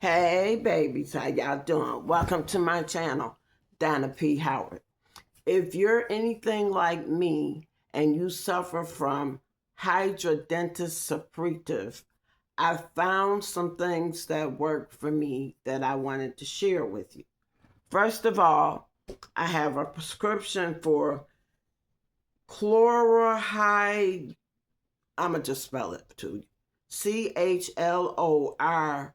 Hey babies, how y'all doing? Welcome to my channel, Donna P Howard. If you're anything like me and you suffer from Hidradenitis suppurativa, I found some things that work for me that I wanted to share with you. First of all, I have a prescription for chlorhyd. I'm going to just spell it to you. CHLORHEXIDINE.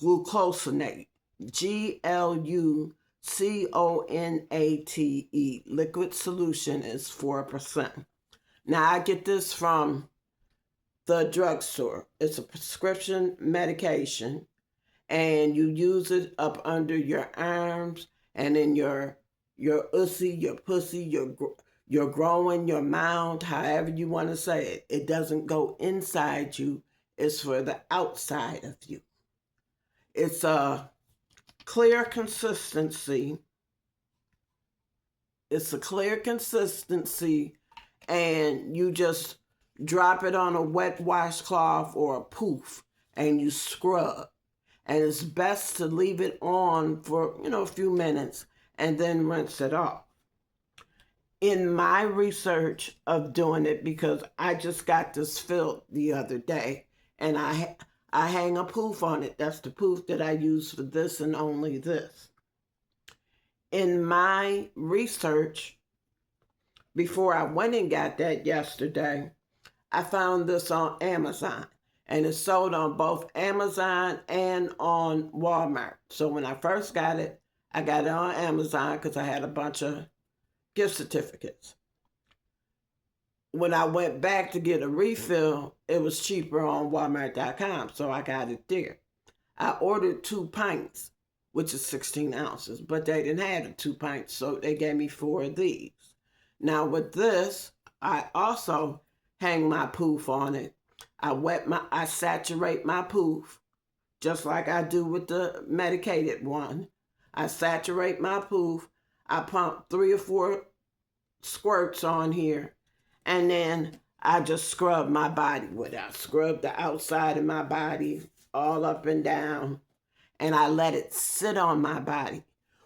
Glucosinate. GLUCONATE. Liquid solution is 4%. Now, I get this from the drugstore. It's a prescription medication, and you use it up under your arms and in your ussy, your pussy, your growing, your mound, however you want to say it. It doesn't go inside you. It's for the outside of you. It's a clear consistency. It's a clear consistency, and you just drop it on a wet washcloth or a poof, and you scrub. And it's best to leave it on for, a few minutes and then rinse it off. In my research of doing it, because I just got this filled the other day, and I hang a poof on it. That's the poof that I use for this and only this. In my research, before I went and got that yesterday, I found this on Amazon. And it's sold on both Amazon and on Walmart. So when I first got it, I got it on Amazon because I had a bunch of gift certificates. When I went back to get a refill, it was cheaper on Walmart.com, so I got it there. I ordered 2 pints, which is 16 ounces, but they didn't have the 2 pints, so they gave me 4 of these. Now with this, I also hang my poof on it. I saturate my poof, just like I do with the medicated one. I saturate my poof. I pump 3 or 4 squirts on here, and then I just scrub my body with it. I scrub the outside of my body all up and down, and I let it sit on my body.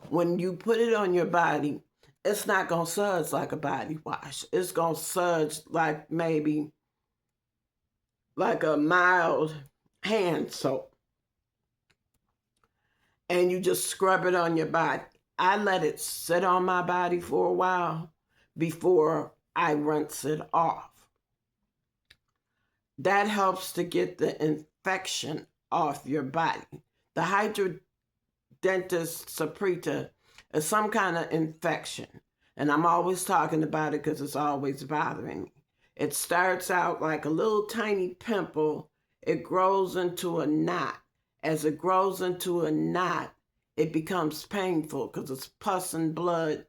When you put it on your body, it's not going to suds like a body wash. It's going to suds like maybe like a mild hand soap. And you just scrub it on your body. I let it sit on my body for a while before I rinse it off. That helps to get the infection off your body. The Hidradenitis suppurativa is some kind of infection. And I'm always talking about it because it's always bothering me. It starts out like a little tiny pimple. It grows into a knot. As it grows into a knot, it becomes painful because it's pus and blood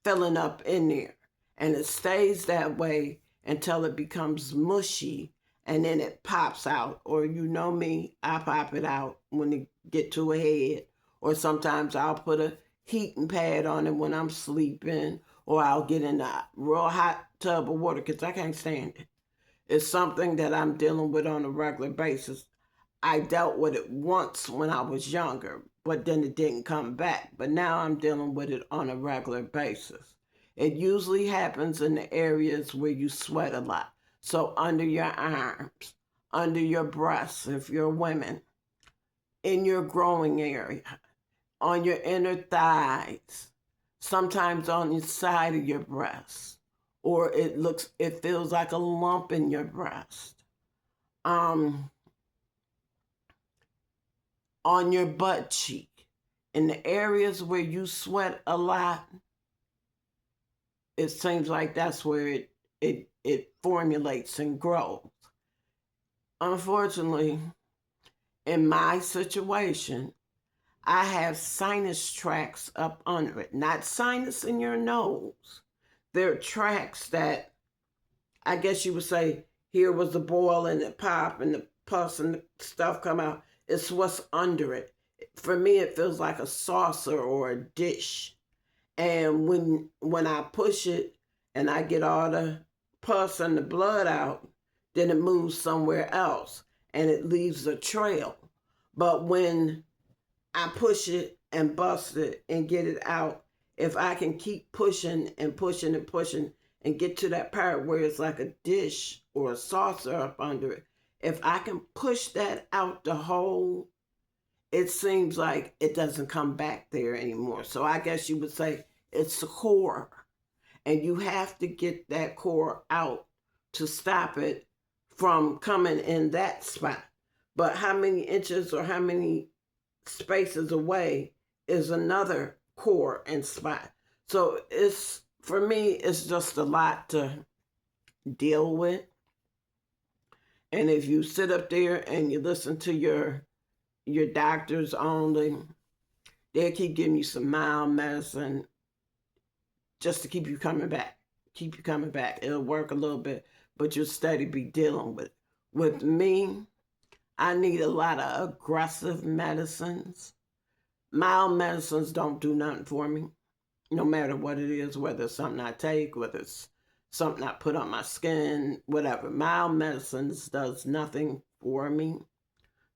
filling up in there. And it stays that way until it becomes mushy, and then it pops out. Or you know me, I pop it out when it get to a head. Or sometimes I'll put a heating pad on it when I'm sleeping, or I'll get in a real hot tub of water because I can't stand it. It's something that I'm dealing with on a regular basis. I dealt with it once when I was younger, but then it didn't come back. But now I'm dealing with it on a regular basis. It usually happens in the areas where you sweat a lot. So under your arms, under your breasts, if you're women, in your growing area, on your inner thighs, sometimes on the side of your breast, or it feels like a lump in your breast. On your butt cheek, in the areas where you sweat a lot, it seems like that's where it formulates and grows. Unfortunately, in my situation, I have sinus tracts up under it. Not sinus in your nose. They're tracts that, I guess you would say, here was the boil and it pop and the pus and the stuff come out. It's what's under it. For me, it feels like a saucer or a dish. And when I push it and I get all the pus and the blood out, then it moves somewhere else and it leaves a trail. But when I push it and bust it and get it out, if I can keep pushing and pushing and pushing and get to that part where it's like a dish or a saucer up under it, if I can push that out the hole, it seems like it doesn't come back there anymore. So I guess you would say it's the core. And you have to get that core out to stop it from coming in that spot. But how many inches or how many spaces away is another core and spot? So it's, for me, it's just a lot to deal with. And if you sit up there and you listen to your doctors only, they'll keep giving you some mild medicine just to keep you coming back. Keep you coming back. It'll work a little bit, but you'll steady be dealing with it. With me, I need a lot of aggressive medicines. Mild medicines don't do nothing for me, no matter what it is, whether it's something I take, whether it's something I put on my skin, whatever. Mild medicines does nothing for me.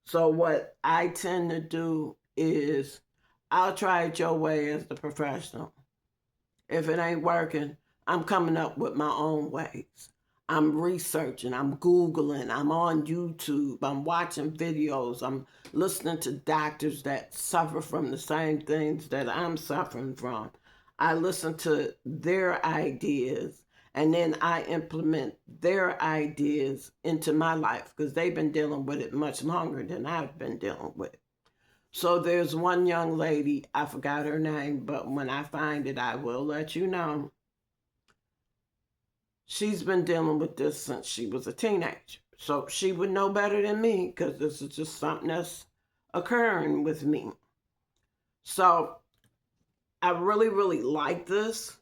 So what I tend to do is I'll try it your way as the professional. If it ain't working, I'm coming up with my own ways. I'm researching, I'm Googling, I'm on YouTube, I'm watching videos, I'm listening to doctors that suffer from the same things that I'm suffering from. I listen to their ideas and then I implement their ideas into my life because they've been dealing with it much longer than I've been dealing with it. So there's one young lady, I forgot her name, but when I find it, I will let you know. She's been dealing with this since she was a teenager. So she would know better than me because this is just something that's occurring with me. So I really, really like this,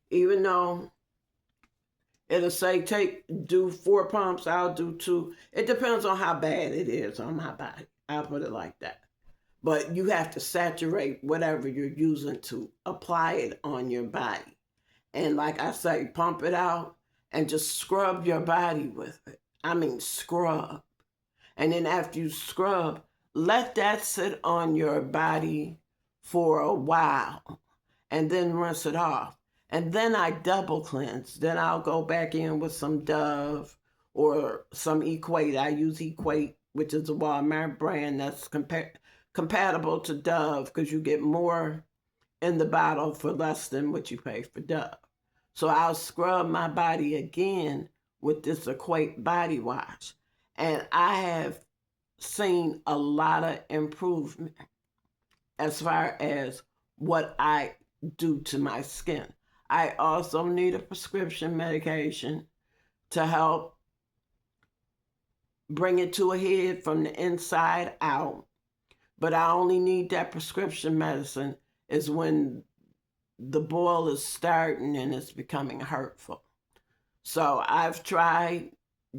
even though it'll say do 4 pumps, I'll do 2. It depends on how bad it is on my body. I'll put it like that. But you have to saturate whatever you're using to apply it on your body. And like I say, pump it out and just scrub your body with it. I mean, scrub. And then after you scrub, let that sit on your body for a while and then rinse it off. And then I double cleanse. Then I'll go back in with some Dove or some Equate. I use Equate, which is a Walmart brand that's compatible to Dove because you get more in the bottle for less than what you pay for Dove. So I'll scrub my body again with this Equate body wash. And I have seen a lot of improvement as far as what I do to my skin. I also need a prescription medication to help bring it to a head from the inside out. But I only need that prescription medicine is when the boil is starting and it's becoming hurtful. So I've tried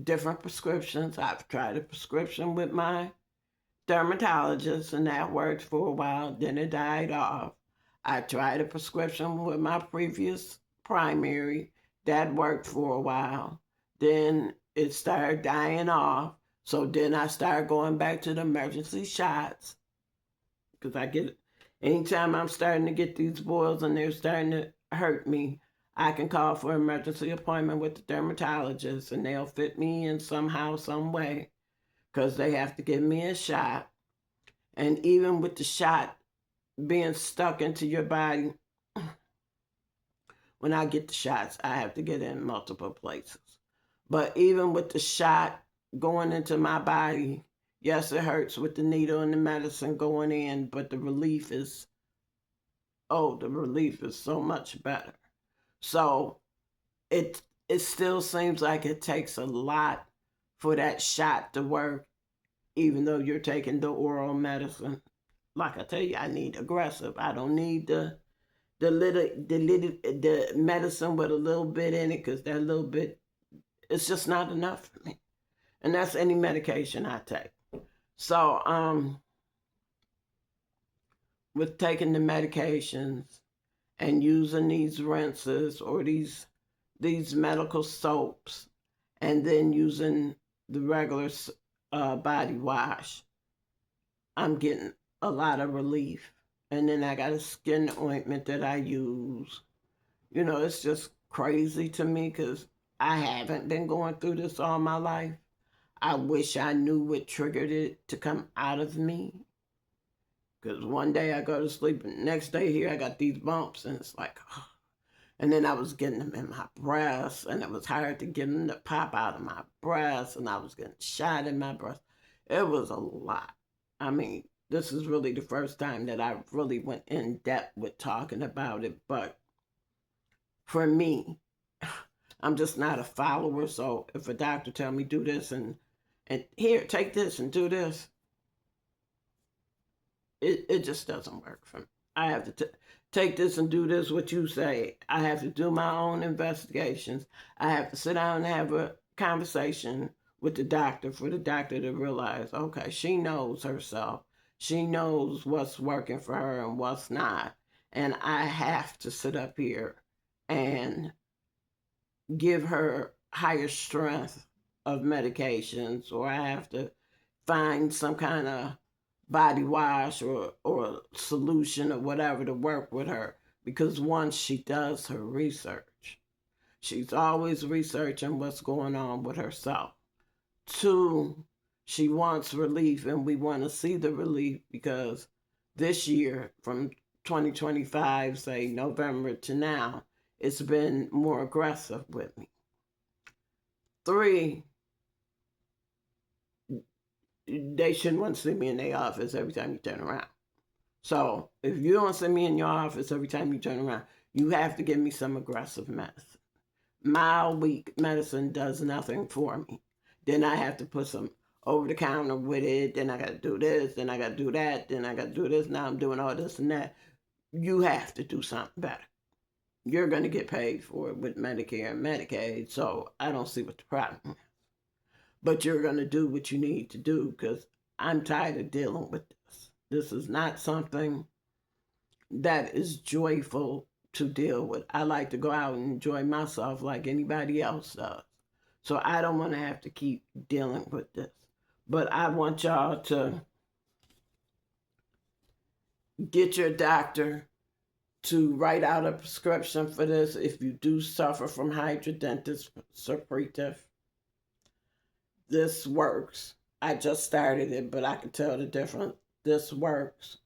different prescriptions. I've tried a prescription with my dermatologist and that worked for a while. Then it died off. I tried a prescription with my previous primary. That worked for a while. Then it started dying off. So then I started going back to the emergency shots. Because I get, anytime I'm starting to get these boils and they're starting to hurt me, I can call for an emergency appointment with the dermatologist and they'll fit me in somehow, some way, because they have to give me a shot. And even with the shot being stuck into your body, when I get the shots, I have to get in multiple places. But even with the shot going into my body, yes, it hurts with the needle and the medicine going in, but the relief is so much better. So it still seems like it takes a lot for that shot to work, even though you're taking the oral medicine. Like I tell you, I need aggressive. I don't need the medicine with a little bit in it, because that little bit, it's just not enough for me. And that's any medication I take. So with taking the medications and using these rinses or these medical soaps and then using the regular body wash, I'm getting a lot of relief. And then I got a skin ointment that I use. You know, it's just crazy to me because I haven't been going through this all my life. I wish I knew what triggered it to come out of me. Because one day I go to sleep and the next day here I got these bumps and it's like, oh. And then I was getting them in my breast and it was hard to get them to pop out of my breast and I was getting shot in my breast. It was a lot. I mean, this is really the first time that I really went in depth with talking about it. But for me, I'm just not a follower. So if a doctor tell me do this and here, take this and do this, it just doesn't work for me. I have to take this and do this, what you say. I have to do my own investigations. I have to sit down and have a conversation with the doctor for the doctor to realize, okay, she knows herself. She knows what's working for her and what's not. And I have to sit up here and give her higher strength of medications, or I have to find some kind of body wash or solution or whatever to work with her. Because once she does her research, she's always researching what's going on with herself. Two, she wants relief and we want to see the relief because this year from 2025, say November to now, it's been more aggressive with me. Three, they shouldn't want to see me in their office every time you turn around. So if you don't see me in your office every time you turn around, you have to give me some aggressive medicine. Mild, weak medicine does nothing for me. Then I have to put some over the counter with it. Then I got to do this. Then I got to do that. Then I got to do this. Now I'm doing all this and that. You have to do something better. You're going to get paid for it with Medicare and Medicaid. So I don't see what the problem is. But you're going to do what you need to do because I'm tired of dealing with this. This is not something that is joyful to deal with. I like to go out and enjoy myself like anybody else does. So I don't want to have to keep dealing with this. But I want y'all to get your doctor to write out a prescription for this if you do suffer from hidradenitis suppurativa. This works. I just started it, but I can tell the difference. This works.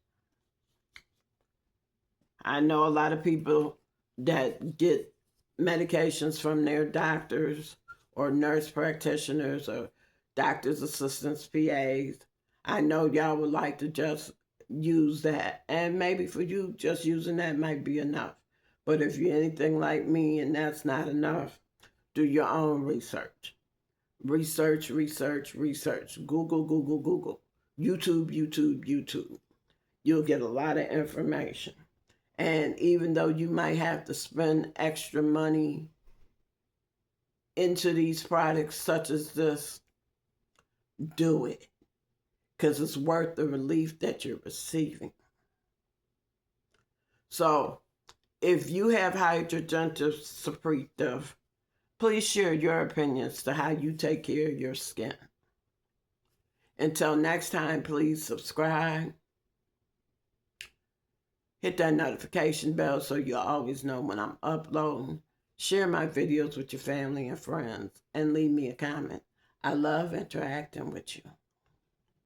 I know a lot of people that get medications from their doctors or nurse practitioners or doctor's assistants, PAs. I know y'all would like to just use that. And maybe for you, just using that might be enough. But if you're anything like me and that's not enough, do your own research. Research. Google. YouTube. You'll get a lot of information. And even though you might have to spend extra money into these products such as this, do it. Because it's worth the relief that you're receiving. So, if you have hidradenitis suppurativa, please share your opinions to how you take care of your skin. Until next time, please subscribe. Hit that notification bell so you'll always know when I'm uploading. Share my videos with your family and friends and leave me a comment. I love interacting with you.